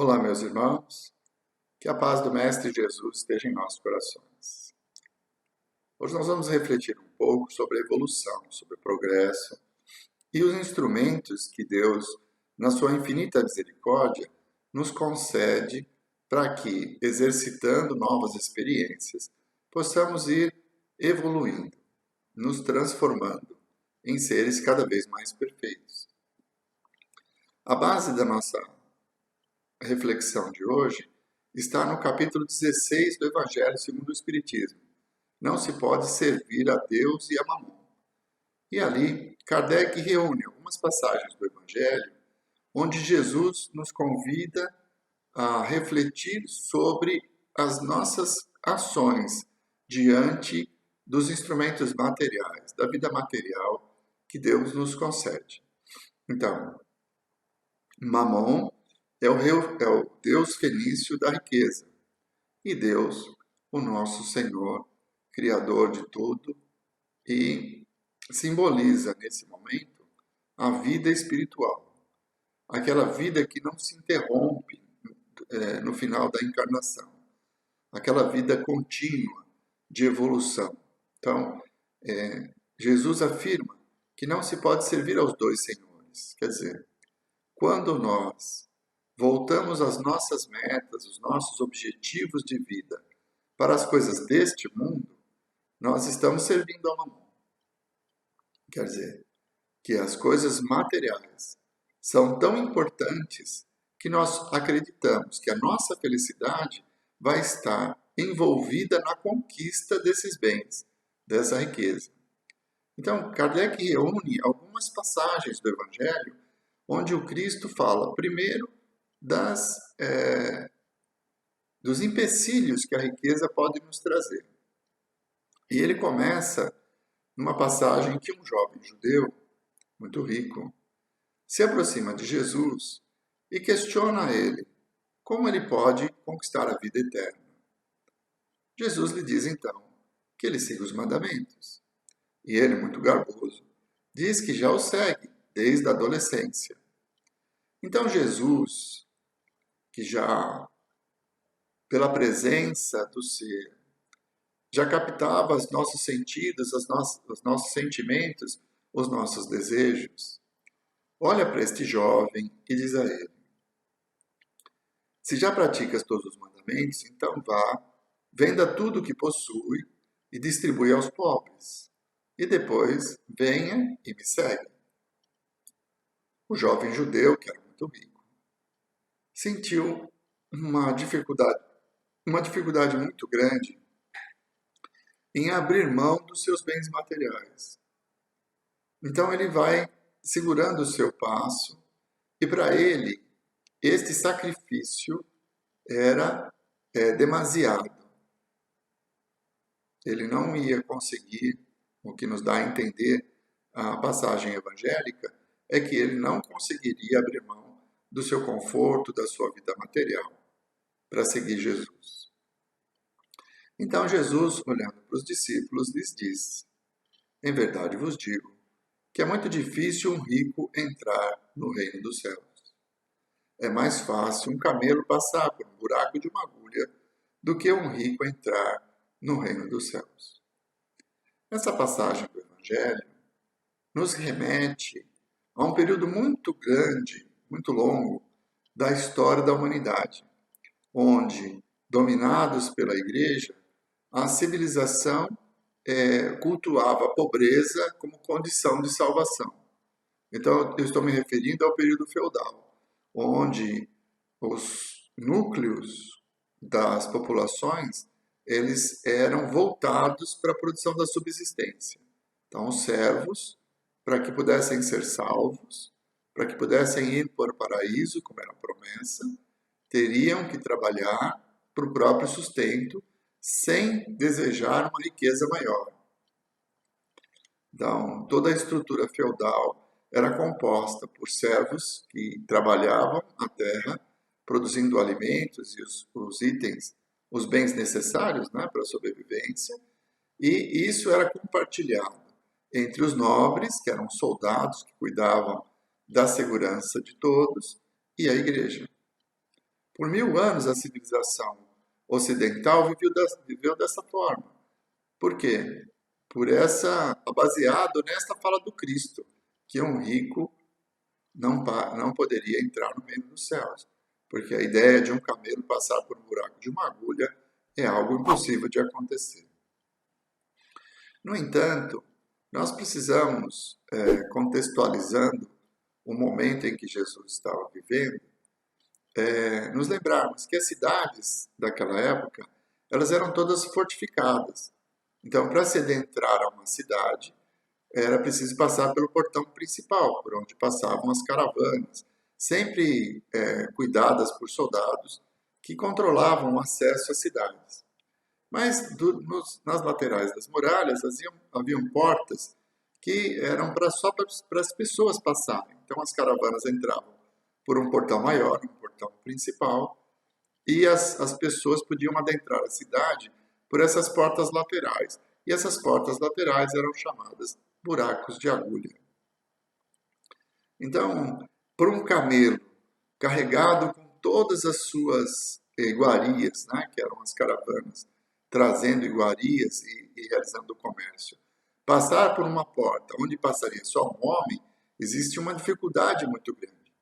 Olá, meus irmãos, que a paz do Mestre Jesus esteja em nossos corações. Hoje nós vamos refletir um pouco sobre a evolução, sobre o progresso e os instrumentos que Deus, na sua infinita misericórdia, nos concede para que, exercitando novas experiências, possamos ir evoluindo, nos transformando em seres cada vez mais perfeitos. A base da nossa reflexão de hoje está no capítulo 16 do Evangelho segundo o Espiritismo. Não se pode servir a Deus e a Mamon. E ali, Kardec reúne algumas passagens do Evangelho onde Jesus nos convida a refletir sobre as nossas ações diante dos instrumentos materiais, da vida material que Deus nos concede. Então, Mamon é o Deus fenício da riqueza. E Deus, o nosso Senhor, Criador de tudo, e simboliza nesse momento a vida espiritual. Aquela vida que não se interrompe no final da encarnação. Aquela vida contínua de evolução. Então, Jesus afirma que não se pode servir aos dois senhores. Quer dizer, quando nós voltamos às nossas metas, os nossos objetivos de vida para as coisas deste mundo, nós estamos servindo a Mamon. Quer dizer, que as coisas materiais são tão importantes que nós acreditamos que a nossa felicidade vai estar envolvida na conquista desses bens, dessa riqueza. Então, Kardec reúne algumas passagens do Evangelho onde o Cristo fala, primeiro, dos empecilhos que a riqueza pode nos trazer. E ele começa numa passagem que um jovem judeu, muito rico, se aproxima de Jesus e questiona a ele como ele pode conquistar a vida eterna. Jesus lhe diz então que ele siga os mandamentos. E ele, muito garboso, diz que já os segue desde a adolescência. Então Jesus, que já pela presença do ser, já captava os nossos sentidos, os nossos sentimentos, os nossos desejos, olha para este jovem e diz a ele: se já praticas todos os mandamentos, então vá, venda tudo o que possui e distribui aos pobres. E depois venha e me segue. O jovem judeu, que era muito rico, sentiu uma dificuldade muito grande em abrir mão dos seus bens materiais. Então ele vai segurando o seu passo e para ele este sacrifício era demasiado. Ele não ia conseguir, o que nos dá a entender a passagem evangélica, é que ele não conseguiria abrir mão do seu conforto, da sua vida material, para seguir Jesus. Então Jesus, olhando para os discípulos, lhes diz: em verdade vos digo que é muito difícil um rico entrar no reino dos céus. É mais fácil um camelo passar por um buraco de uma agulha do que um rico entrar no reino dos céus. Essa passagem do Evangelho nos remete a um período muito grande, muito longo, da história da humanidade, onde, dominados pela Igreja, a civilização cultuava a pobreza como condição de salvação. Então, eu estou me referindo ao período feudal, onde os núcleos das populações eles eram voltados para a produção da subsistência. Então, os servos, para que pudessem ser salvos, para que pudessem ir para o paraíso, como era a promessa, teriam que trabalhar para o próprio sustento, sem desejar uma riqueza maior. Então, toda a estrutura feudal era composta por servos que trabalhavam a terra, produzindo alimentos e os itens, os bens necessários, né, para a sobrevivência, e isso era compartilhado entre os nobres, que eram soldados que cuidavam da segurança de todos, e a igreja. Por 1000 anos a civilização ocidental viveu dessa forma. Por quê? Baseado nesta fala do Cristo, que um rico não poderia entrar no reino dos céus, porque a ideia de um camelo passar por um buraco de uma agulha é algo impossível de acontecer. No entanto, nós precisamos, contextualizando o momento em que Jesus estava vivendo, nos lembrarmos que as cidades daquela época, elas eram todas fortificadas. Então, para se adentrar a uma cidade, era preciso passar pelo portão principal, por onde passavam as caravanas, sempre cuidadas por soldados que controlavam o acesso às cidades. Mas nas laterais das muralhas haviam portas que eram só para as pessoas passarem. Então as caravanas entravam por um portão maior, um portão principal, e as pessoas podiam adentrar a cidade por essas portas laterais. E essas portas laterais eram chamadas buracos de agulha. Então, por um camelo carregado com todas as suas iguarias, né, que eram as caravanas, trazendo iguarias e realizando o comércio, passar por uma porta onde passaria só um homem, existe uma dificuldade muito grande.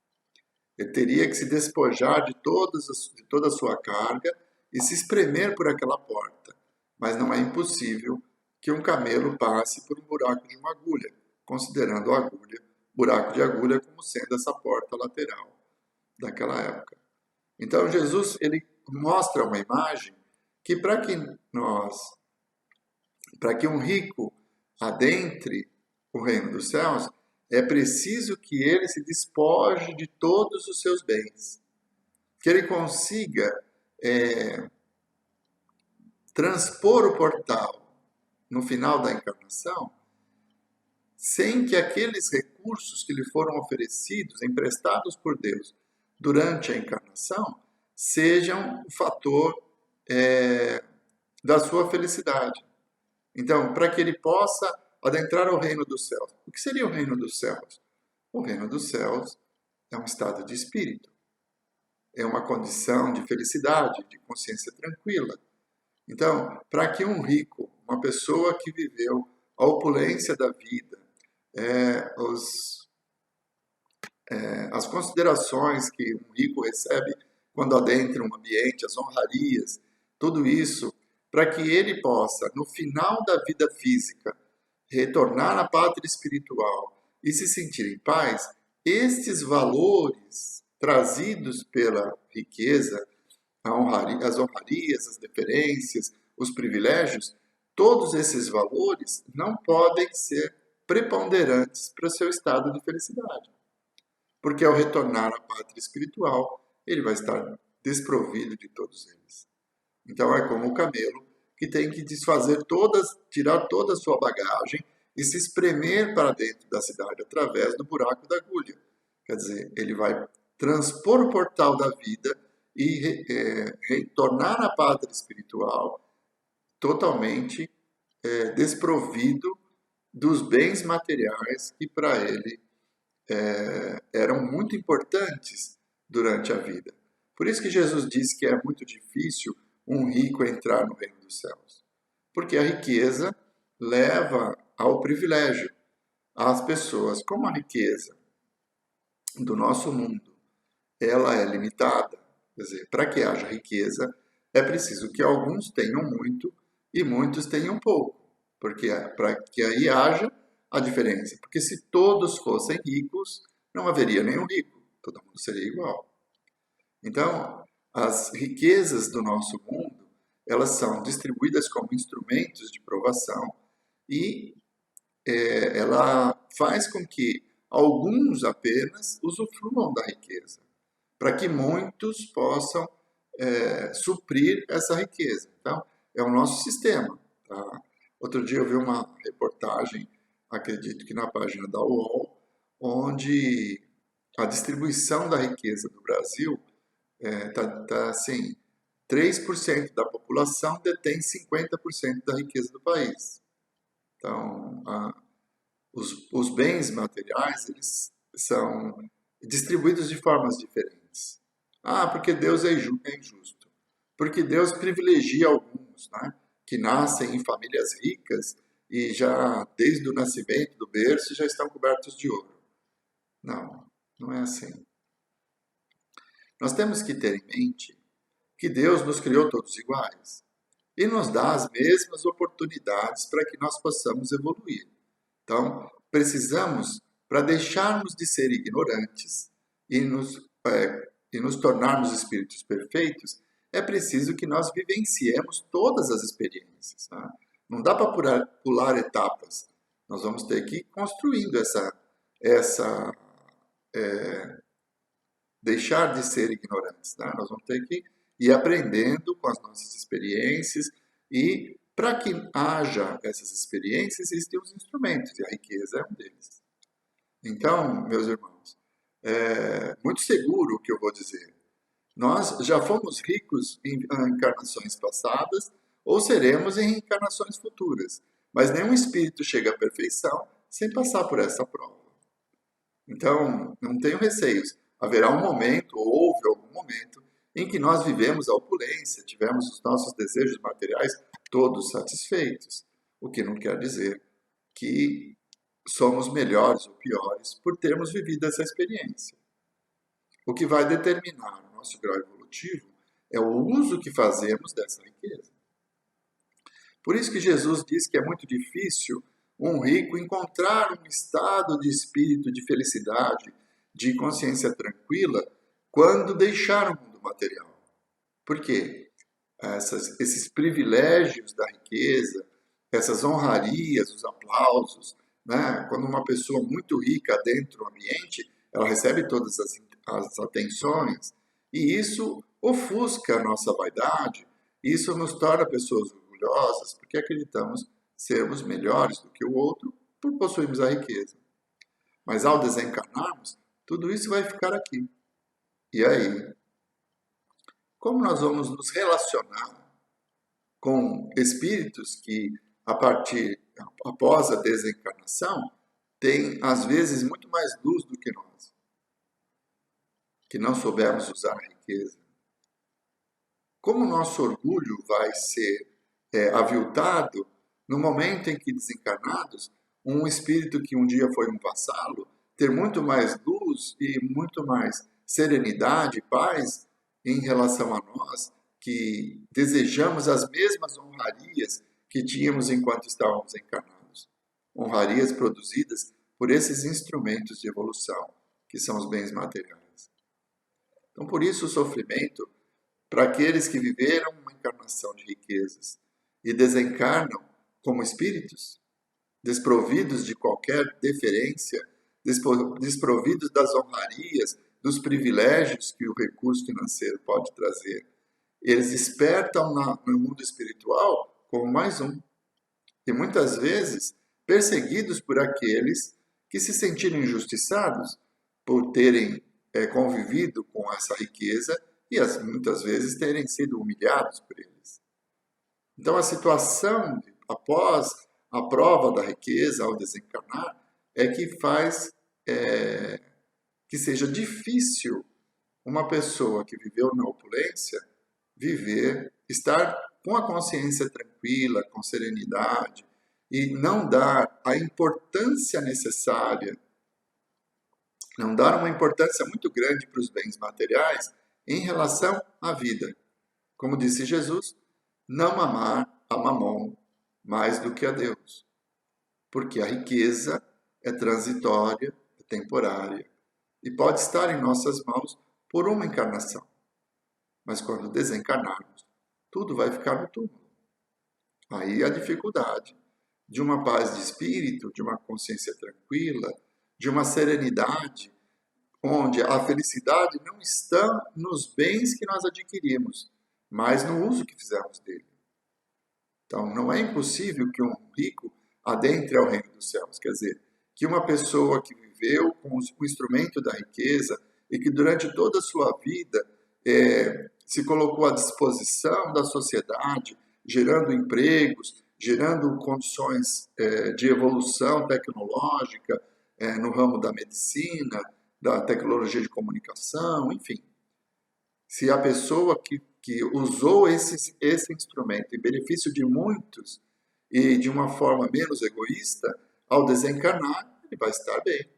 Ele teria que se despojar de toda a sua carga e se espremer por aquela porta. Mas não é impossível que um camelo passe por um buraco de uma agulha, considerando a agulha, buraco de agulha, como sendo essa porta lateral daquela época. Então Jesus ele mostra uma imagem que para que um rico adentre o reino dos céus, é preciso que ele se despoje de todos os seus bens, que ele consiga transpor o portal no final da encarnação, sem que aqueles recursos que lhe foram oferecidos, emprestados por Deus durante a encarnação, sejam o fator da sua felicidade. Então, para que ele possa adentrar ao reino dos céus. O que seria o reino dos céus? O reino dos céus é um estado de espírito. É uma condição de felicidade, de consciência tranquila. Então, para que um rico, uma pessoa que viveu a opulência da vida, as considerações que um rico recebe quando adentra um ambiente, as honrarias, tudo isso, para que ele possa, no final da vida física, retornar à pátria espiritual e se sentir em paz, estes valores trazidos pela riqueza, as honrarias, as deferências, os privilégios, todos esses valores não podem ser preponderantes para o seu estado de felicidade. Porque ao retornar à pátria espiritual, ele vai estar desprovido de todos eles. Então é como o camelo que tem que tirar toda a sua bagagem e se espremer para dentro da cidade através do buraco da agulha. Quer dizer, ele vai transpor o portal da vida e retornar à pátria espiritual totalmente desprovido dos bens materiais que para ele eram muito importantes durante a vida. Por isso que Jesus disse que é muito difícil um rico entrar no reino dos céus. Porque a riqueza leva ao privilégio. As pessoas, como a riqueza do nosso mundo, ela é limitada. Quer dizer, para que haja riqueza, é preciso que alguns tenham muito e muitos tenham pouco. Porque para que aí haja a diferença. Porque se todos fossem ricos, não haveria nenhum rico. Todo mundo seria igual. Então, as riquezas do nosso mundo, elas são distribuídas como instrumentos de provação e ela faz com que alguns apenas usufruam da riqueza, para que muitos possam suprir essa riqueza. Então, é o nosso sistema. Tá? Outro dia eu vi uma reportagem, acredito que na página da UOL, onde a distribuição da riqueza do Brasil tá assim, 3% da população detém 50% da riqueza do país. Então, os bens materiais eles são distribuídos de formas diferentes. Ah, porque Deus é injusto. Porque Deus privilegia alguns, né, que nascem em famílias ricas e já desde o nascimento do berço já estão cobertos de ouro. Não, não é assim. Nós temos que ter em mente que Deus nos criou todos iguais e nos dá as mesmas oportunidades para que nós possamos evoluir. Então, precisamos, para deixarmos de ser ignorantes e nos tornarmos espíritos perfeitos, é preciso que nós vivenciemos todas as experiências. Né? Não dá para pular etapas. Nós vamos ter que ir construindo essa deixar de ser ignorantes. Né? Nós vamos ter que ir aprendendo com as nossas experiências e para que haja essas experiências, existem os instrumentos e a riqueza é um deles. Então, meus irmãos, é muito seguro o que eu vou dizer. Nós já fomos ricos em encarnações passadas ou seremos em encarnações futuras, mas nenhum espírito chega à perfeição sem passar por essa prova. Então, não tenho receios. Haverá um momento, ou houve algum momento, em que nós vivemos a opulência, tivemos os nossos desejos materiais todos satisfeitos. O que não quer dizer que somos melhores ou piores por termos vivido essa experiência. O que vai determinar o nosso grau evolutivo é o uso que fazemos dessa riqueza. Por isso que Jesus diz que é muito difícil um rico encontrar um estado de espírito, de felicidade, de consciência tranquila, quando deixar o mundo material. Por quê? Esses privilégios da riqueza, essas honrarias, os aplausos, né? Quando uma pessoa muito rica adentra o ambiente, ela recebe todas as atenções, e isso ofusca a nossa vaidade, isso nos torna pessoas orgulhosas, porque acreditamos sermos melhores do que o outro por possuirmos a riqueza. Mas ao desencarnarmos, tudo isso vai ficar aqui. E aí? Como nós vamos nos relacionar com espíritos que, após a desencarnação, têm, às vezes, muito mais luz do que nós, que não soubermos usar a riqueza? Como o nosso orgulho vai ser aviltado no momento em que, desencarnados, um espírito que um dia foi um vassalo, ter muito mais luz e muito mais serenidade e paz em relação a nós, que desejamos as mesmas honrarias que tínhamos enquanto estávamos encarnados. Honrarias produzidas por esses instrumentos de evolução, que são os bens materiais. Então, por isso, o sofrimento, para aqueles que viveram uma encarnação de riquezas e desencarnam como espíritos, desprovidos de qualquer deferência, desprovidos das honrarias, dos privilégios que o recurso financeiro pode trazer, eles despertam no mundo espiritual como mais um. E muitas vezes perseguidos por aqueles que se sentiram injustiçados por terem convivido com essa riqueza e muitas vezes terem sido humilhados por eles. Então a situação após a prova da riqueza ao desencarnar é que faz que seja difícil uma pessoa que viveu na opulência estar com a consciência tranquila, com serenidade, e não dar a importância necessária, não dar uma importância muito grande para os bens materiais em relação à vida. Como disse Jesus, não amar a Mamon mais do que a Deus, porque a riqueza é transitória, é temporária, e pode estar em nossas mãos por uma encarnação. Mas quando desencarnarmos, tudo vai ficar no túmulo. Aí a dificuldade de uma paz de espírito, de uma consciência tranquila, de uma serenidade, onde a felicidade não está nos bens que nós adquirimos, mas no uso que fizemos dele. Então, não é impossível que um rico adentre ao reino dos céus. Quer dizer, que uma pessoa que viveu com o instrumento da riqueza e que durante toda a sua vida se colocou à disposição da sociedade, gerando empregos, gerando condições de evolução tecnológica no ramo da medicina, da tecnologia de comunicação, enfim. Se a pessoa que usou esse instrumento em benefício de muitos e de uma forma menos egoísta, ao desencarnar, ele vai estar bem,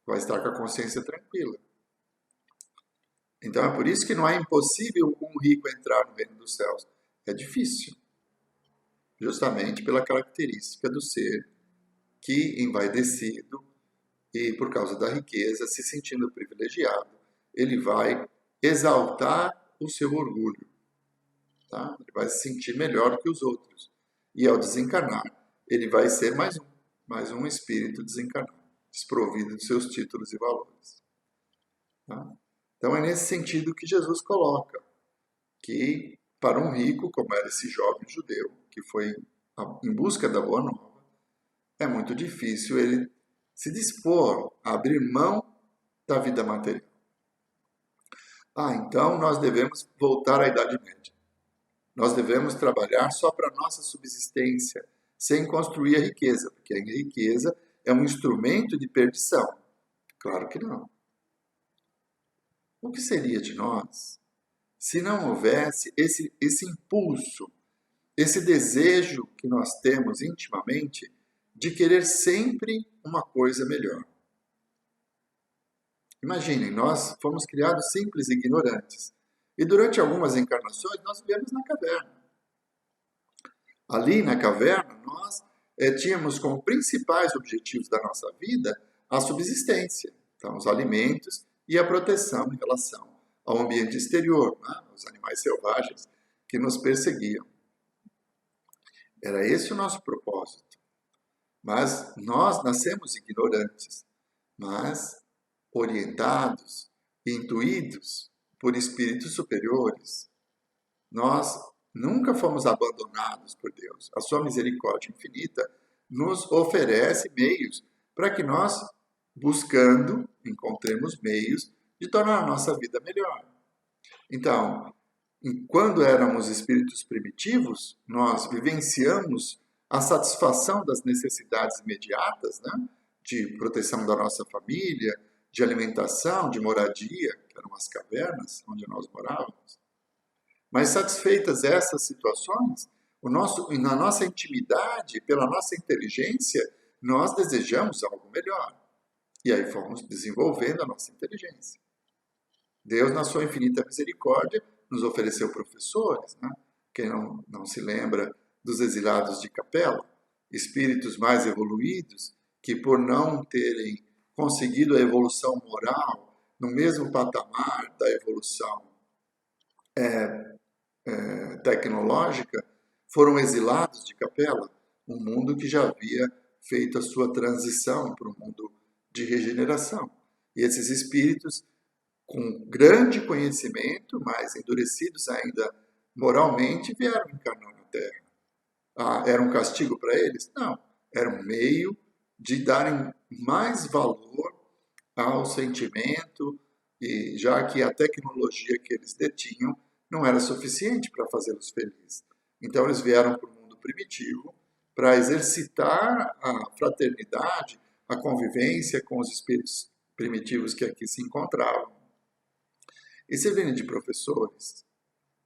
vai estar com a consciência tranquila. Então é por isso que não é impossível um rico entrar no reino dos céus. É difícil, justamente pela característica do ser que, envaidecido e por causa da riqueza, se sentindo privilegiado, ele vai exaltar o seu orgulho. Tá? Ele vai se sentir melhor que os outros. E ao desencarnar, ele vai ser mais um espírito desencarnado, desprovido de seus títulos e valores. Tá? Então é nesse sentido que Jesus coloca que para um rico, como era esse jovem judeu, que foi em busca da boa nova, é muito difícil ele se dispor a abrir mão da vida material. Então nós devemos voltar à Idade Média. Nós devemos trabalhar só para a nossa subsistência, sem construir a riqueza, porque a riqueza é um instrumento de perdição. Claro que não. O que seria de nós se não houvesse esse impulso, esse desejo que nós temos intimamente de querer sempre uma coisa melhor? Imaginem, nós fomos criados simples e ignorantes. E durante algumas encarnações nós vivemos na caverna. Ali na caverna nós tínhamos como principais objetivos da nossa vida a subsistência, então os alimentos e a proteção em relação ao ambiente exterior, né? Os animais selvagens que nos perseguiam. Era esse o nosso propósito. Mas nós nascemos ignorantes, mas orientados e intuídos por espíritos superiores. Nós nunca fomos abandonados por Deus. A sua misericórdia infinita nos oferece meios para que nós, buscando, encontremos meios de tornar a nossa vida melhor. Então, quando éramos espíritos primitivos, nós vivenciamos a satisfação das necessidades imediatas, né? De proteção da nossa família, de alimentação, de moradia, que eram as cavernas onde nós morávamos. Mas satisfeitas essas situações, na nossa intimidade, pela nossa inteligência, nós desejamos algo melhor. E aí fomos desenvolvendo a nossa inteligência. Deus, na sua infinita misericórdia, nos ofereceu professores. Né? Quem não se lembra dos exilados de Capela, espíritos mais evoluídos, que por não terem conseguido a evolução moral no mesmo patamar da evolução tecnológica, foram exilados de Capela, um mundo que já havia feito a sua transição para um mundo de regeneração. E esses espíritos, com grande conhecimento, mas endurecidos ainda moralmente, vieram encarnar na Terra. Era um castigo para eles? Não. Era um meio de darem mais valor ao sentimento, e já que a tecnologia que eles detinham não era suficiente para fazê-los felizes. Então eles vieram para o mundo primitivo para exercitar a fraternidade, a convivência com os espíritos primitivos que aqui se encontravam. E servindo de professores,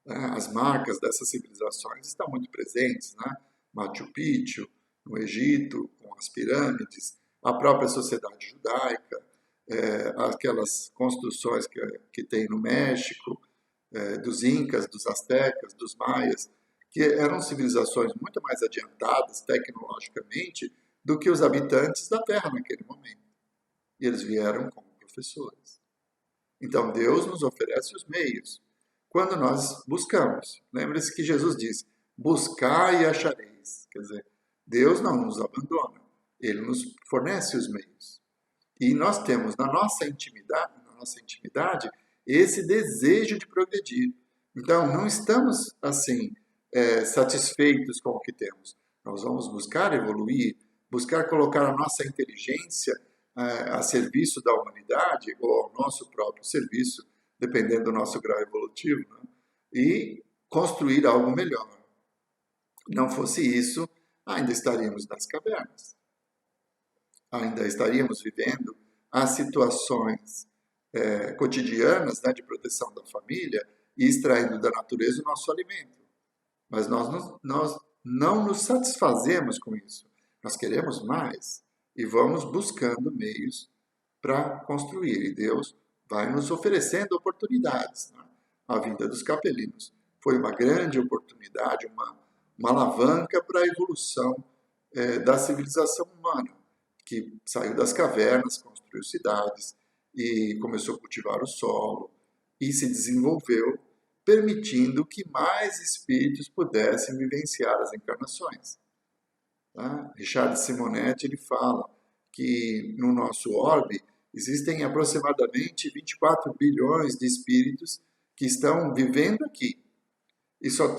né, as marcas dessas civilizações estão muito presentes, né? Machu Picchu, no Egito, com as pirâmides, a própria sociedade judaica, aquelas construções que tem no México, dos incas, dos astecas, dos maias, que eram civilizações muito mais adiantadas tecnologicamente do que os habitantes da Terra naquele momento. E eles vieram como professores. Então Deus nos oferece os meios quando nós buscamos. Lembre-se que Jesus disse, buscai e achareis. Quer dizer, Deus não nos abandona, Ele nos fornece os meios. E nós temos na nossa intimidade esse desejo de progredir. Então, não estamos, assim, satisfeitos com o que temos. Nós vamos buscar evoluir, buscar colocar a nossa inteligência a serviço da humanidade ou ao nosso próprio serviço, dependendo do nosso grau evolutivo, né? E construir algo melhor. Não fosse isso, ainda estaríamos nas cavernas. Ainda estaríamos vivendo as situações cotidianas, né, de proteção da família e extraindo da natureza o nosso alimento. Mas nós não nos satisfazemos com isso. Nós queremos mais e vamos buscando meios para construir. E Deus vai nos oferecendo oportunidades. Né? A vinda dos capelinos foi uma grande oportunidade, uma alavanca para a evolução da civilização humana, que saiu das cavernas, construiu cidades e começou a cultivar o solo e se desenvolveu, permitindo que mais espíritos pudessem vivenciar as encarnações. Tá? Richard Simonetti ele fala que no nosso orbe existem aproximadamente 24 bilhões de espíritos que estão vivendo aqui e só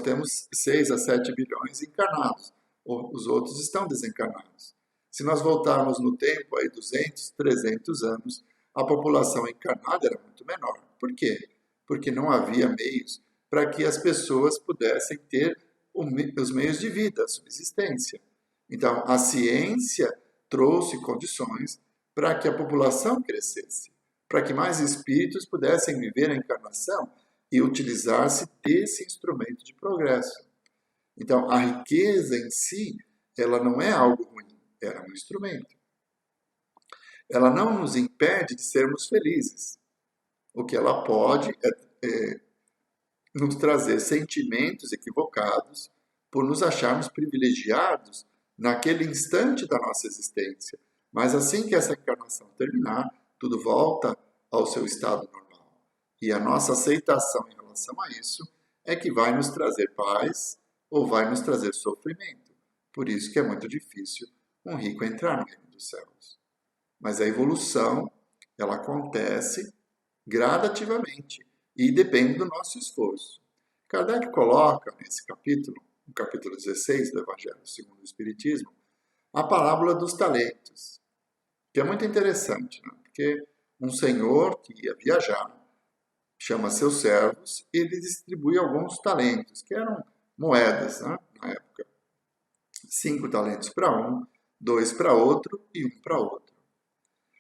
temos 6 a 7 bilhões encarnados. Os outros estão desencarnados. Se nós voltarmos no tempo, aí 200, 300 anos, a população encarnada era muito menor. Por quê? Porque não havia meios para que as pessoas pudessem ter os meios de vida, a subsistência. Então, a ciência trouxe condições para que a população crescesse, para que mais espíritos pudessem viver a encarnação e utilizar-se desse instrumento de progresso. Então, a riqueza em si, ela não é algo ruim, ela é um instrumento. Ela não nos impede de sermos felizes. O que ela pode é nos trazer sentimentos equivocados por nos acharmos privilegiados naquele instante da nossa existência. Mas assim que essa encarnação terminar, tudo volta ao seu estado normal. E a nossa aceitação em relação a isso é que vai nos trazer paz ou vai nos trazer sofrimento. Por isso que é muito difícil um rico entrar no reino dos céus. Mas a evolução, ela acontece gradativamente e depende do nosso esforço. Kardec coloca nesse capítulo, no capítulo 16 do Evangelho segundo o Espiritismo, a parábola dos talentos, que é muito interessante, né? Porque um senhor que ia viajar chama seus servos e ele distribui alguns talentos, que eram moedas, né? Na época. 5 talentos para um, 2 para outro e 1 para outro.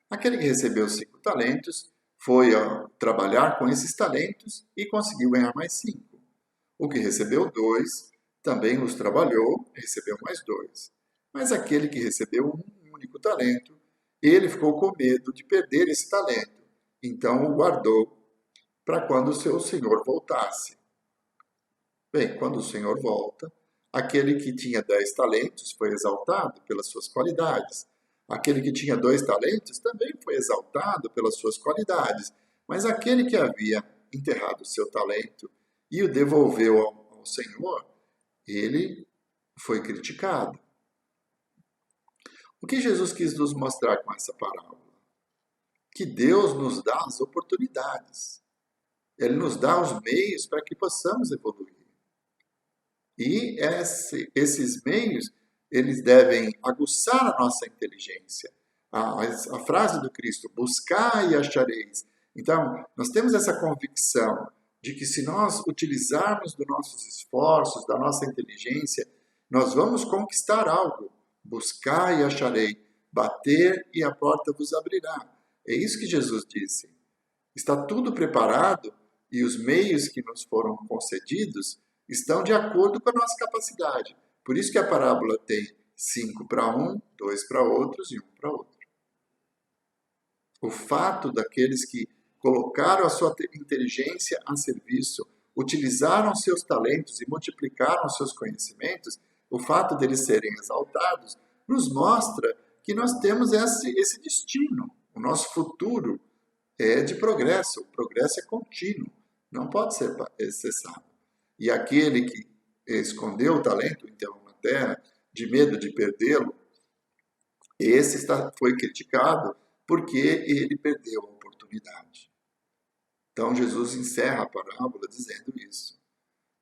Aquele que recebeu 5 talentos foi trabalhar com esses talentos e conseguiu ganhar mais 5. O que recebeu 2 também os trabalhou e recebeu mais 2. Mas aquele que recebeu um único talento, ele ficou com medo de perder esse talento. Então o guardou para quando o seu senhor voltasse. Bem, quando o senhor volta, aquele que tinha 10 talentos foi exaltado pelas suas qualidades. Aquele que tinha 2 talentos também foi exaltado pelas suas qualidades. Mas aquele que havia enterrado o seu talento e o devolveu ao Senhor, ele foi criticado. O que Jesus quis nos mostrar com essa parábola? Que Deus nos dá as oportunidades. Ele nos dá os meios para que possamos evoluir. E esses meios, eles devem aguçar a nossa inteligência. A frase do Cristo, buscai e achareis. Então, nós temos essa convicção de que se nós utilizarmos dos nossos esforços, da nossa inteligência, nós vamos conquistar algo. Buscai e acharei, bater e a porta vos abrirá. É isso que Jesus disse. Está tudo preparado e os meios que nos foram concedidos estão de acordo com a nossa capacidade. Por isso que a parábola tem 5 para um, 2 para outros e 1 para outro. O fato daqueles que colocaram a sua inteligência a serviço, utilizaram seus talentos e multiplicaram seus conhecimentos, o fato deles serem exaltados, nos mostra que nós temos esse destino. O nosso futuro é de progresso. O progresso é contínuo, não pode ser cessado. E aquele que escondeu o talento, enterrou na terra, de medo de perdê-lo, esse foi criticado porque ele perdeu a oportunidade. Então Jesus encerra a parábola dizendo isso,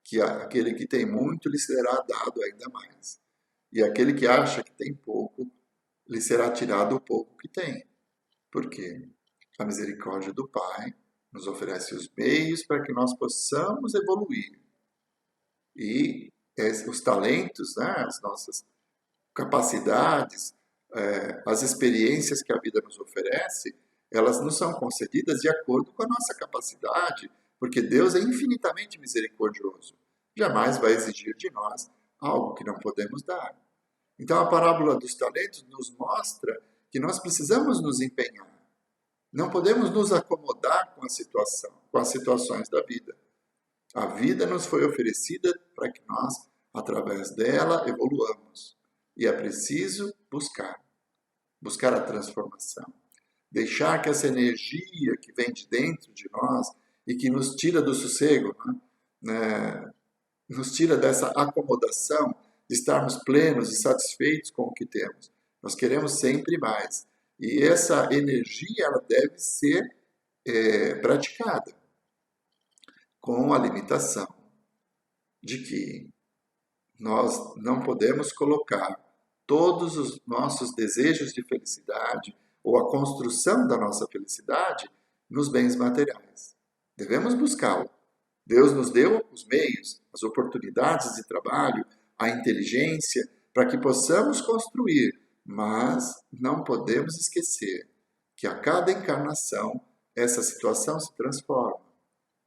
que aquele que tem muito lhe será dado ainda mais. E aquele que acha que tem pouco, lhe será tirado o pouco que tem. Por quê? A misericórdia do Pai nos oferece os meios para que nós possamos evoluir. E os talentos, né, as nossas capacidades, as experiências que a vida nos oferece, elas nos são concedidas de acordo com a nossa capacidade, porque Deus é infinitamente misericordioso. Jamais vai exigir de nós algo que não podemos dar. Então a parábola dos talentos nos mostra que nós precisamos nos empenhar. Não podemos nos acomodar com a situação, com as situações da vida. A vida nos foi oferecida para que nós, através dela, evoluamos. E é preciso buscar a transformação. Deixar que essa energia que vem de dentro de nós e que nos tira do sossego, nos tira dessa acomodação de estarmos plenos e satisfeitos com o que temos. Nós queremos sempre mais. E essa energia ela deve ser praticada com a limitação de que nós não podemos colocar todos os nossos desejos de felicidade ou a construção da nossa felicidade nos bens materiais. Devemos buscá-lo. Deus nos deu os meios, as oportunidades de trabalho, a inteligência para que possamos construir, mas não podemos esquecer que a cada encarnação essa situação se transforma.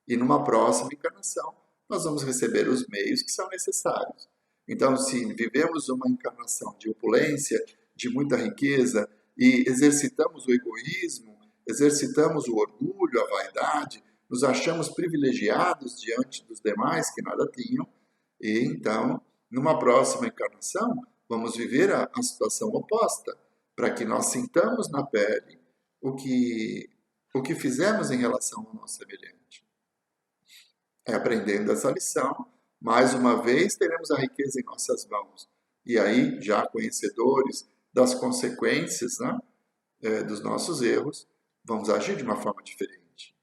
E numa próxima encarnação nós vamos receber os meios que são necessários. Então, se vivemos uma encarnação de opulência, de muita riqueza, e exercitamos o egoísmo, exercitamos o orgulho, a vaidade, nos achamos privilegiados diante dos demais que nada tinham, e então, numa próxima encarnação, vamos viver a situação oposta, para que nós sintamos na pele o que fizemos em relação ao nosso semelhante. Aprendendo essa lição, mais uma vez teremos a riqueza em nossas mãos. E aí, já conhecedores das consequências dos nossos erros, vamos agir de uma forma diferente.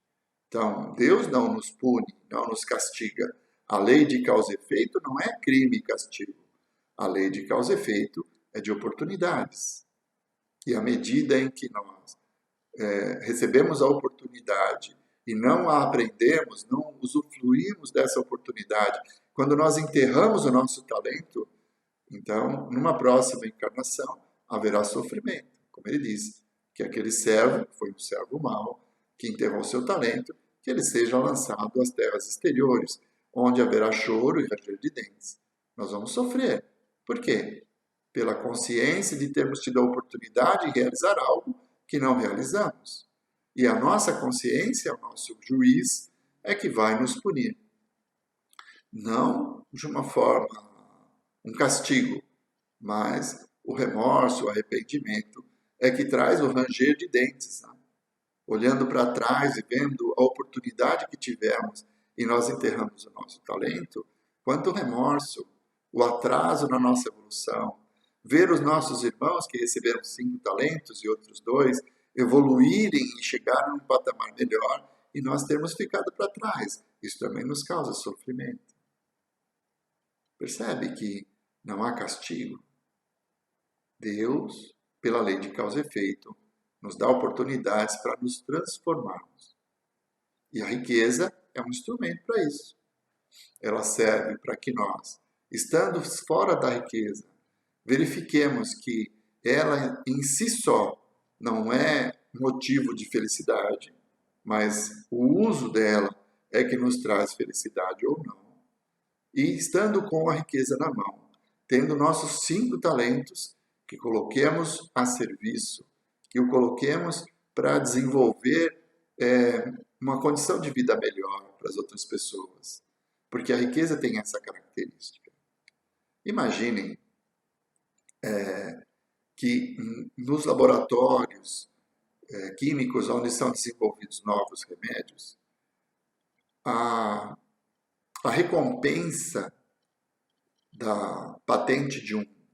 Então, Deus não nos pune, não nos castiga. A lei de causa e efeito não é crime e castigo. A lei de causa e efeito é de oportunidades. E à medida em que nós recebemos a oportunidade e não a aprendemos, não usufruímos dessa oportunidade, quando nós enterramos o nosso talento, então, numa próxima encarnação, haverá sofrimento. Como ele diz, que aquele servo, que foi um servo mau, que enterrou seu talento, que ele seja lançado às terras exteriores, onde haverá choro e ranger de dentes. Nós vamos sofrer. Por quê? Pela consciência de termos tido a oportunidade de realizar algo que não realizamos. E a nossa consciência, o nosso juiz, é que vai nos punir. Não de uma forma, um castigo, mas o remorso, o arrependimento é que traz o ranger de dentes. Olhando para trás e vendo a oportunidade que tivemos e nós enterramos o nosso talento, quanto remorso, o atraso na nossa evolução, ver os nossos irmãos que receberam 5 talentos e outros 2 evoluírem e chegarem num patamar melhor e nós termos ficado para trás. Isso também nos causa sofrimento. Percebe que não há castigo. Deus, pela lei de causa e efeito, nos dá oportunidades para nos transformarmos. E a riqueza é um instrumento para isso. Ela serve para que nós, estando fora da riqueza, verifiquemos que ela em si só não é motivo de felicidade, mas o uso dela é que nos traz felicidade ou não. E estando com a riqueza na mão, tendo nossos 5 talentos, que coloquemos a serviço, que o coloquemos para desenvolver uma condição de vida melhor para as outras pessoas. Porque a riqueza tem essa característica. Imaginem que nos laboratórios químicos onde são desenvolvidos novos remédios, a recompensa da patente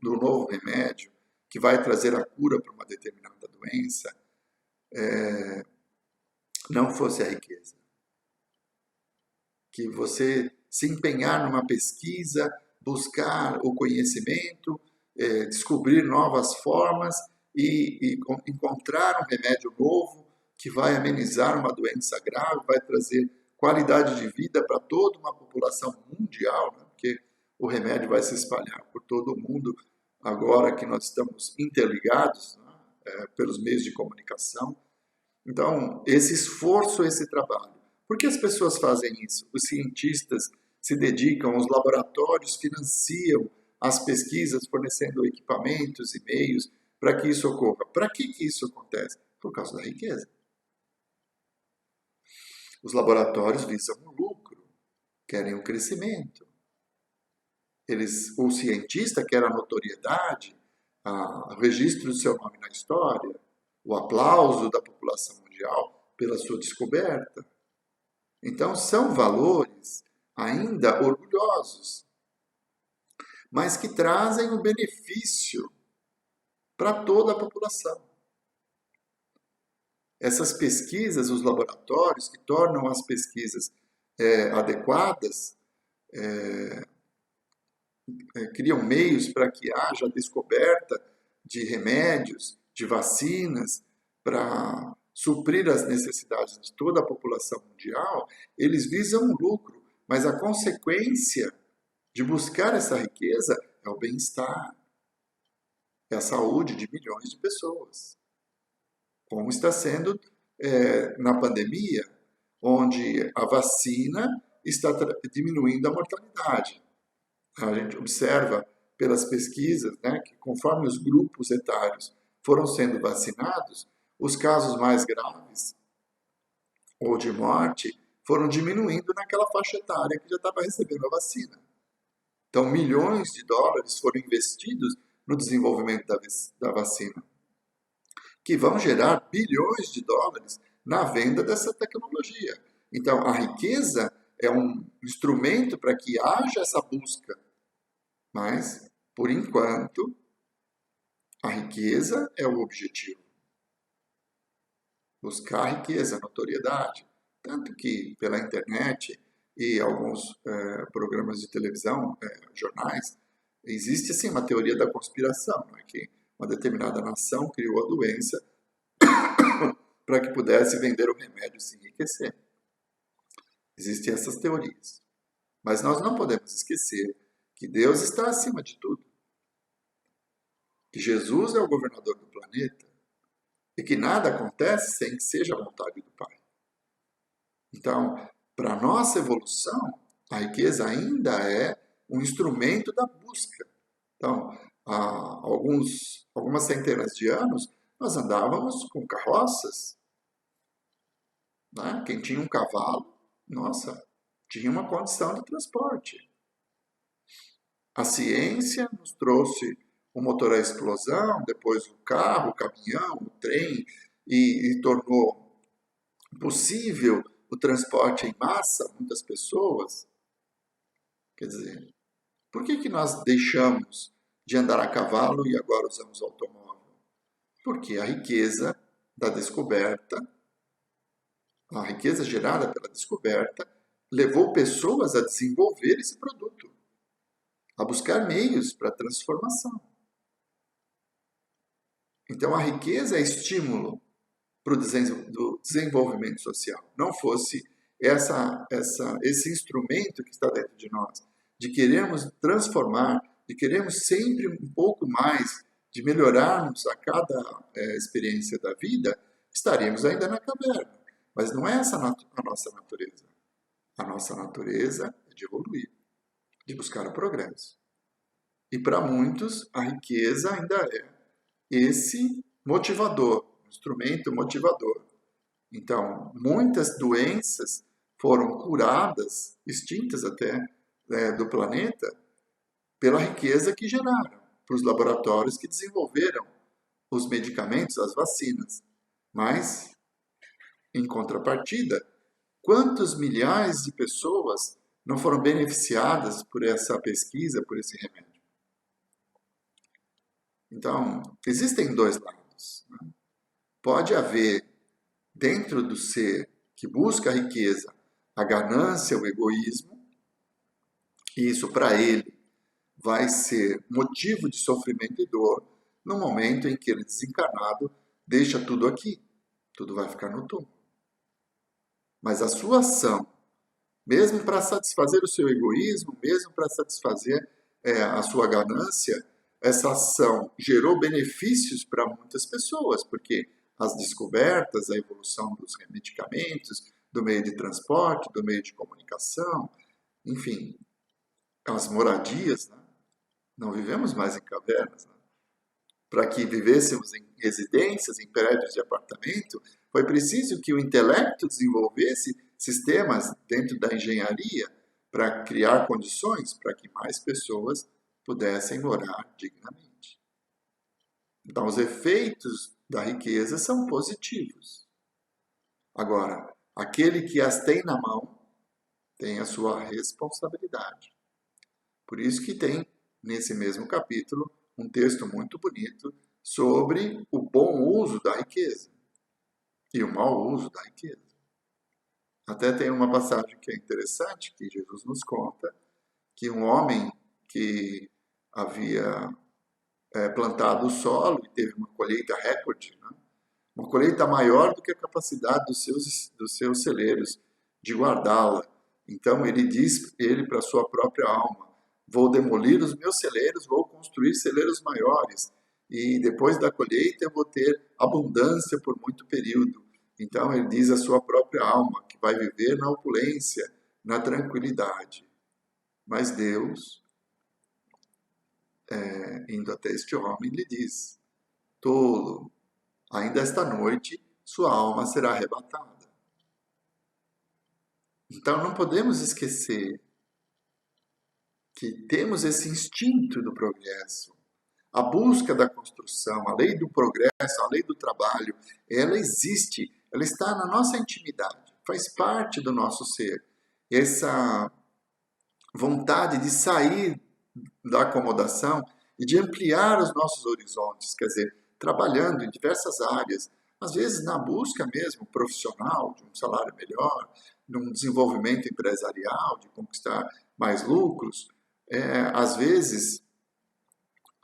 do novo remédio, que vai trazer a cura para uma determinada doença, não fosse a riqueza. Que você se empenhar numa pesquisa, buscar o conhecimento, descobrir novas formas e encontrar um remédio novo que vai amenizar uma doença grave, vai trazer qualidade de vida para toda uma população mundial, né? Porque o remédio vai se espalhar por todo o mundo agora que nós estamos interligados, né? Pelos meios de comunicação. Então, esse esforço, esse trabalho. Por que as pessoas fazem isso? Os cientistas se dedicam, os laboratórios financiam as pesquisas, fornecendo equipamentos e meios para que isso ocorra. Para que isso acontece? Por causa da riqueza. Os laboratórios visam o lucro, querem o crescimento. O cientista quer a notoriedade, o registro do seu nome na história, o aplauso da população mundial pela sua descoberta. Então, são valores ainda orgulhosos, mas que trazem o benefício para toda a população. Essas pesquisas, os laboratórios que tornam as pesquisas adequadas, criam meios para que haja descoberta de remédios, de vacinas, para suprir as necessidades de toda a população mundial. Eles visam o lucro, mas a consequência de buscar essa riqueza é o bem-estar, é a saúde de milhões de pessoas. Como está sendo na pandemia, onde a vacina está diminuindo a mortalidade. A gente observa pelas pesquisas, né, que conforme os grupos etários foram sendo vacinados, os casos mais graves ou de morte foram diminuindo naquela faixa etária que já estava recebendo a vacina. Então, milhões de dólares foram investidos no desenvolvimento da vacina, que vão gerar bilhões de dólares na venda dessa tecnologia. Então, a riqueza é um instrumento para que haja essa busca. Mas, por enquanto, a riqueza é o objetivo. Buscar a riqueza, a notoriedade. Tanto que, pela internet e alguns programas de televisão, jornais, existe assim uma teoria da conspiração, né? Que uma determinada nação criou a doença para que pudesse vender o remédio e se enriquecer. Existem essas teorias. Mas nós não podemos esquecer que Deus está acima de tudo, que Jesus é o governador do planeta e que nada acontece sem que seja a vontade do Pai. Então, para a nossa evolução, a riqueza ainda é um instrumento da busca. Então, há algumas centenas de anos, nós andávamos com carroças. Né? Quem tinha um cavalo, nossa, tinha uma condição de transporte. A ciência nos trouxe o motor à explosão, depois o carro, o caminhão, o trem, e tornou possível o transporte em massa, muitas pessoas. Quer dizer, por que nós deixamos de andar a cavalo e agora usamos automóvel? Porque a riqueza da descoberta, a riqueza gerada pela descoberta, levou pessoas a desenvolver esse produto, a buscar meios para a transformação. Então, a riqueza é estímulo para o desenvolvimento social. Não fosse esse instrumento que está dentro de nós, de querermos transformar, de querermos sempre um pouco mais, de melhorarmos a cada experiência da vida, estaríamos ainda na caverna. Mas não é essa a nossa natureza. A nossa natureza é de evoluir, de buscar o progresso. E para muitos, a riqueza ainda é esse motivador, instrumento motivador. Então, muitas doenças foram curadas, extintas até, do planeta, pela riqueza que geraram, para os laboratórios que desenvolveram os medicamentos, as vacinas. Mas, em contrapartida, quantos milhares de pessoas não foram beneficiadas por essa pesquisa, por esse remédio? Então, existem dois lados. Né? Pode haver, dentro do ser que busca a riqueza, a ganância, o egoísmo, e isso para ele vai ser motivo de sofrimento e dor no momento em que ele, desencarnado, deixa tudo aqui. Tudo vai ficar no túmulo. Mas a sua ação, mesmo para satisfazer o seu egoísmo, mesmo para satisfazer a sua ganância, essa ação gerou benefícios para muitas pessoas, porque as descobertas, a evolução dos medicamentos, do meio de transporte, do meio de comunicação, enfim, as moradias, né? Não vivemos mais em cavernas, né? Para que vivêssemos em residências, em prédios de apartamento, foi preciso que o intelecto desenvolvesse sistemas dentro da engenharia para criar condições para que mais pessoas pudessem morar dignamente. Então, os efeitos da riqueza são positivos. Agora, aquele que as tem na mão tem a sua responsabilidade. Por isso que tem, nesse mesmo capítulo, um texto muito bonito sobre o bom uso da riqueza e o mau uso da riqueza. Até tem uma passagem que é interessante, que Jesus nos conta, que um homem que havia plantado o solo e teve uma colheita recorde, né? Uma colheita maior do que a capacidade dos seus celeiros de guardá-la. Então ele diz para a sua própria alma: vou demolir os meus celeiros, vou construir celeiros maiores, e depois da colheita eu vou ter abundância por muito período. Então ele diz à sua própria alma que vai viver na opulência, na tranquilidade. Mas Deus, indo até este homem, lhe diz: tolo, ainda esta noite sua alma será arrebatada. Então não podemos esquecer que temos esse instinto do progresso. A busca da construção, a lei do progresso, a lei do trabalho, ela existe, ela está na nossa intimidade, faz parte do nosso ser. Essa vontade de sair da acomodação e de ampliar os nossos horizontes, quer dizer, trabalhando em diversas áreas, às vezes na busca mesmo profissional, de um salário melhor, de um desenvolvimento empresarial, de conquistar mais lucros, às vezes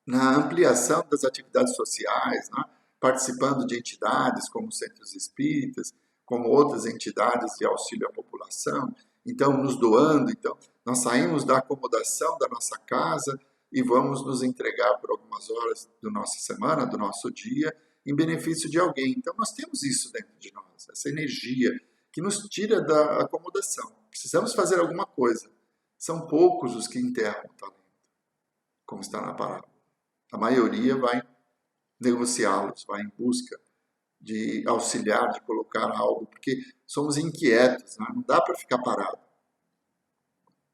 na ampliação das atividades sociais, né? Participando de entidades como centros espíritas, como outras entidades de auxílio à população, então nos doando, então nós saímos da acomodação da nossa casa e vamos nos entregar por algumas horas da nossa semana, do nosso dia, em benefício de alguém. Então nós temos isso dentro de nós, essa energia que nos tira da acomodação. Precisamos fazer alguma coisa. São poucos os que enterram o talento, como está na parábola. A maioria vai negociá-los, vai em busca de auxiliar, de colocar algo, porque somos inquietos, né? Não dá para ficar parado.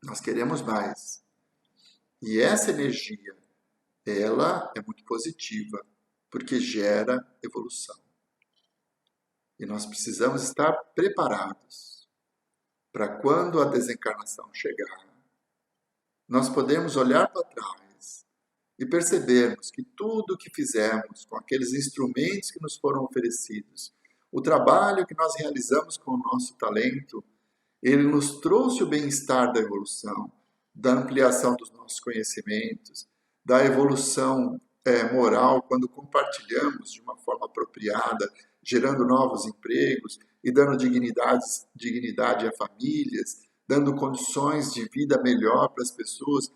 Nós queremos mais. E essa energia, ela é muito positiva, porque gera evolução. E nós precisamos estar preparados para quando a desencarnação chegar, nós podemos olhar para trás e percebermos que tudo o que fizemos com aqueles instrumentos que nos foram oferecidos, o trabalho que nós realizamos com o nosso talento, ele nos trouxe o bem-estar da evolução, da ampliação dos nossos conhecimentos, da evolução moral, quando compartilhamos de uma forma apropriada, gerando novos empregos e dando dignidade a famílias, dando condições de vida melhor para as pessoas,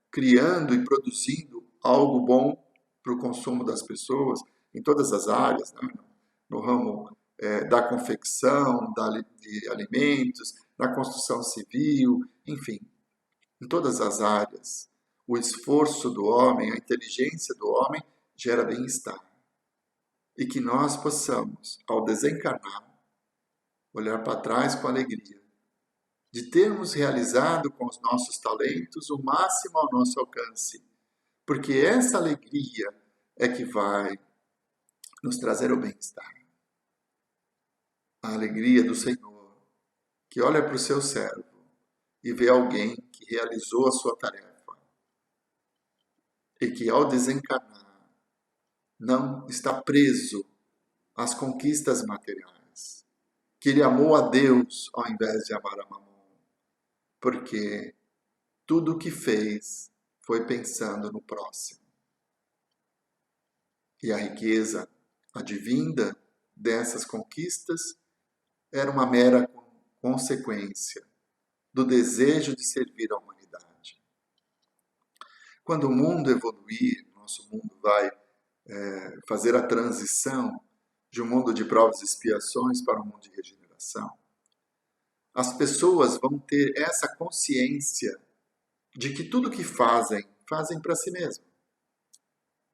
criando e produzindo algo bom para o consumo das pessoas, em todas as áreas, né? No ramo da confecção, de alimentos, na construção civil, enfim, em todas as áreas. O esforço do homem, a inteligência do homem gera bem-estar. E que nós possamos, ao desencarnar, olhar para trás com alegria, de termos realizado com os nossos talentos o máximo ao nosso alcance, porque essa alegria é que vai nos trazer o bem-estar. A alegria do Senhor, que olha para o seu servo e vê alguém que realizou a sua tarefa e que ao desencarnar não está preso às conquistas materiais, que ele amou a Deus ao invés de amar a Mamon, porque tudo o que fez foi pensando no próximo. E a riqueza advinda dessas conquistas era uma mera consequência do desejo de servir à humanidade. Quando o mundo evoluir, nosso mundo vai fazer a transição de um mundo de provas e expiações para um mundo de regeneração, as pessoas vão ter essa consciência de que tudo que fazem, fazem para si mesmo.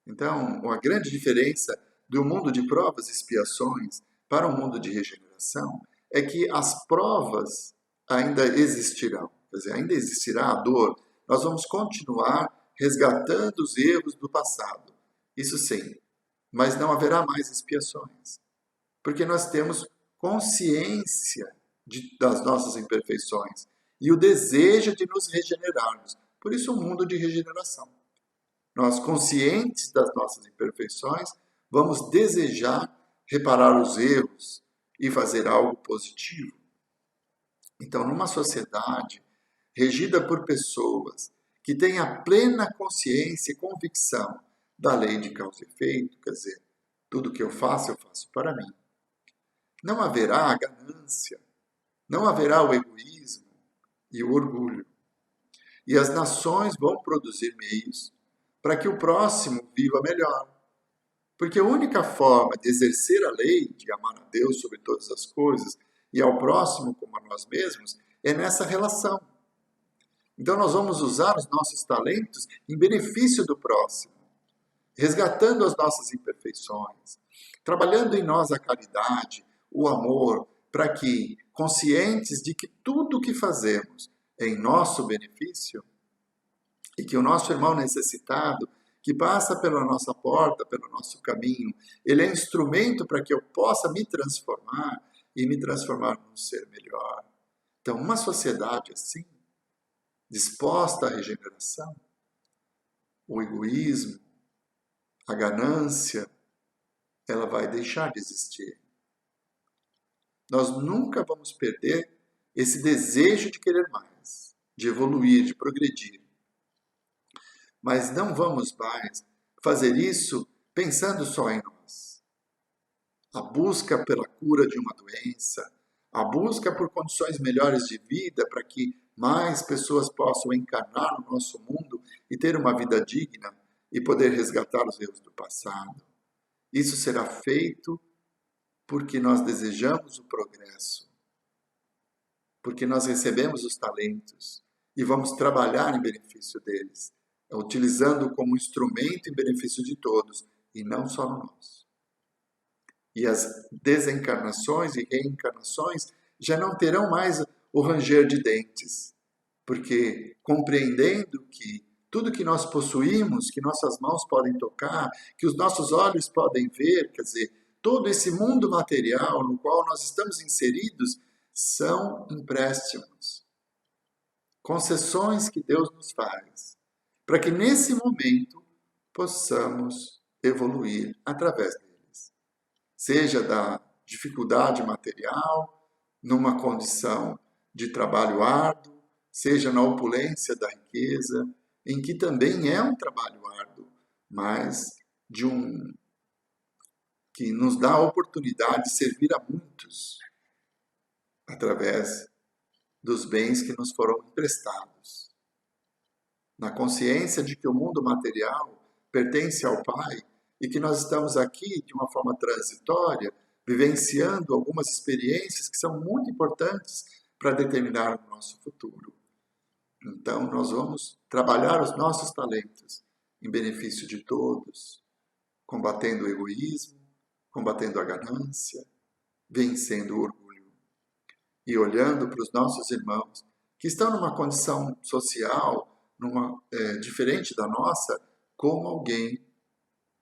Então, a grande diferença do mundo de provas e expiações para um mundo de regeneração é que as provas ainda existirão, quer dizer, ainda existirá a dor. Nós vamos continuar resgatando os erros do passado, isso sim, mas não haverá mais expiações, porque nós temos consciência das nossas imperfeições e o desejo de nos regenerarmos. Por isso, um mundo de regeneração. Nós, conscientes das nossas imperfeições, vamos desejar reparar os erros e fazer algo positivo. Então, numa sociedade regida por pessoas que têm a plena consciência e convicção da lei de causa e efeito, quer dizer, tudo que eu faço para mim, não haverá a ganância, não haverá o egoísmo e o orgulho. E as nações vão produzir meios para que o próximo viva melhor. Porque a única forma de exercer a lei, de amar a Deus sobre todas as coisas e ao próximo como a nós mesmos, é nessa relação. Então nós vamos usar os nossos talentos em benefício do próximo, resgatando as nossas imperfeições, trabalhando em nós a caridade, o amor, para que, conscientes de que tudo o que fazemos é em nosso benefício, e que o nosso irmão necessitado, que passa pela nossa porta, pelo nosso caminho, ele é instrumento para que eu possa me transformar e me transformar num ser melhor. Então, uma sociedade assim, disposta à regeneração, o egoísmo, a ganância, ela vai deixar de existir. Nós nunca vamos perder esse desejo de querer mais, de evoluir, de progredir. Mas não vamos mais fazer isso pensando só em nós. A busca pela cura de uma doença, a busca por condições melhores de vida para que mais pessoas possam encarnar no nosso mundo e ter uma vida digna e poder resgatar os erros do passado. Isso será feito porque nós desejamos o progresso, porque nós recebemos os talentos e vamos trabalhar em benefício deles, utilizando como instrumento em benefício de todos e não só no nosso. E as desencarnações e reencarnações já não terão mais o ranger de dentes, porque compreendendo que tudo que nós possuímos, que nossas mãos podem tocar, que os nossos olhos podem ver, quer dizer, todo esse mundo material no qual nós estamos inseridos, são empréstimos, concessões que Deus nos faz, para que nesse momento possamos evoluir através deles. Seja da dificuldade material, numa condição de trabalho árduo, seja na opulência da riqueza, em que também é um trabalho árduo, mas que nos dá a oportunidade de servir a muitos através dos bens que nos foram emprestados. Na consciência de que o mundo material pertence ao Pai e que nós estamos aqui de uma forma transitória, vivenciando algumas experiências que são muito importantes para determinar o nosso futuro. Então, nós vamos trabalhar os nossos talentos em benefício de todos, combatendo o egoísmo, combatendo a ganância, vencendo o orgulho e olhando para os nossos irmãos que estão numa condição social diferente da nossa, como alguém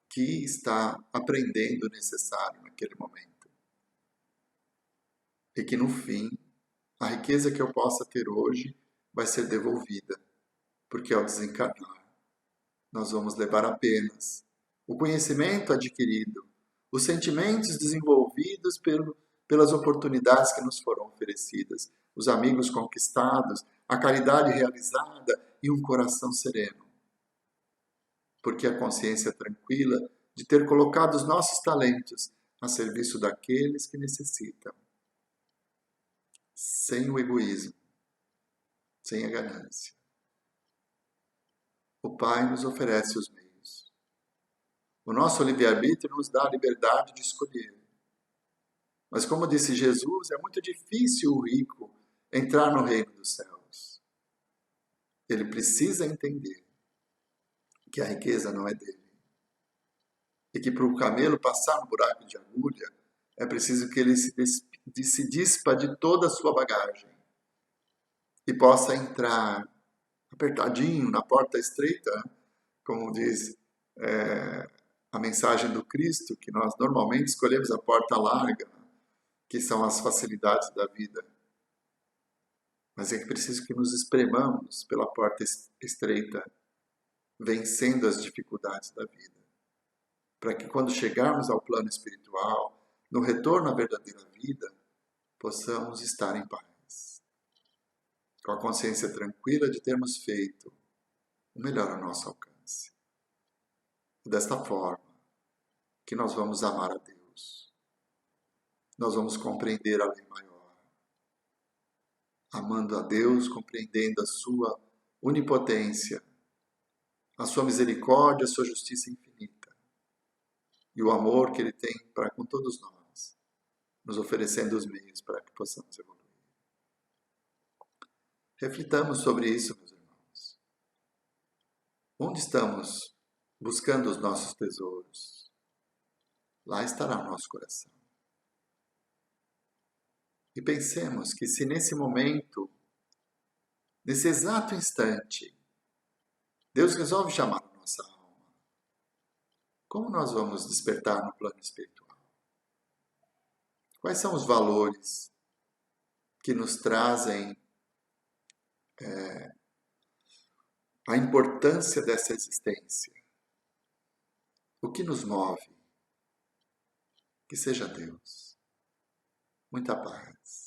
que está aprendendo o necessário naquele momento. E que no fim, a riqueza que eu possa ter hoje vai ser devolvida, porque ao desencarnar, nós vamos levar apenas o conhecimento adquirido, os sentimentos desenvolvidos pelas oportunidades que nos foram oferecidas, os amigos conquistados, a caridade realizada e um coração sereno. Porque a consciência tranquila de ter colocado os nossos talentos a serviço daqueles que necessitam, sem o egoísmo, sem a ganância. O Pai nos oferece os meios. O nosso livre-arbítrio nos dá a liberdade de escolher. Mas como disse Jesus, é muito difícil o rico entrar no reino dos céus. Ele precisa entender que a riqueza não é dele. E que para o camelo passar no buraco de agulha, é preciso que ele se dispa de toda a sua bagagem e possa entrar apertadinho na porta estreita, como diz a mensagem do Cristo, que nós normalmente escolhemos a porta larga, que são as facilidades da vida. Mas é preciso que nos espremamos pela porta estreita, vencendo as dificuldades da vida, para que quando chegarmos ao plano espiritual, no retorno à verdadeira vida, possamos estar em paz, com a consciência tranquila de termos feito o melhor ao nosso alcance. E desta forma que nós vamos amar a Deus, nós vamos compreender a lei maior, amando a Deus, compreendendo a sua onipotência, a sua misericórdia, a sua justiça infinita e o amor que Ele tem para com todos nós, nos oferecendo os meios para que possamos evoluir. Reflitamos sobre isso, meus irmãos. Onde estamos buscando os nossos tesouros? Lá estará o nosso coração. E pensemos que se nesse momento, nesse exato instante, Deus resolve chamar a nossa alma, como nós vamos despertar no plano espiritual? Quais são os valores que nos trazem a importância dessa existência? O que nos move? Que seja Deus. Muita paz.